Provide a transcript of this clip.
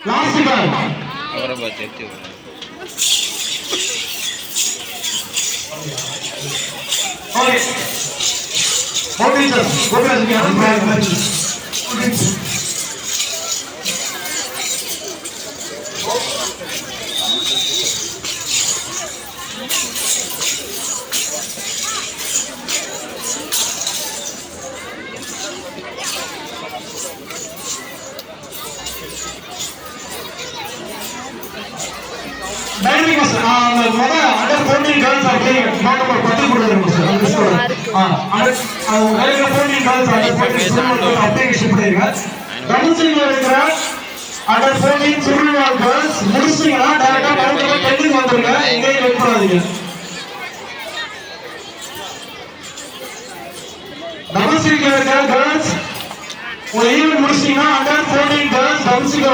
last ball அவரை பார்த்து எடுத்து okay okay sir Gopiraj dynamic master under 14 girls அப்படியே நம்பர் 10 கூட இருக்கு சார் அந்த store under 14 girls under 14 application பண்ணிருங்க கவுன்சிலிங்ல இருக்கிற அண்டர் 14 சுருள்வால் கேர்ள்ஸ் முடிச்சீங்கன்னா டைரக்டா கவுன்சிலிங் பெண்டிங் வந்துருங்க எங்கேயும் வெயிட் பண்ணாதீங்க கவுன்சிலிங்ல இருக்கிற கேர்ள்ஸ் ஒரு ஈவென்ட் முடிச்சீங்கன்னா அண்டர் 14 கேர்ள்ஸ் கவுன்சிலிங்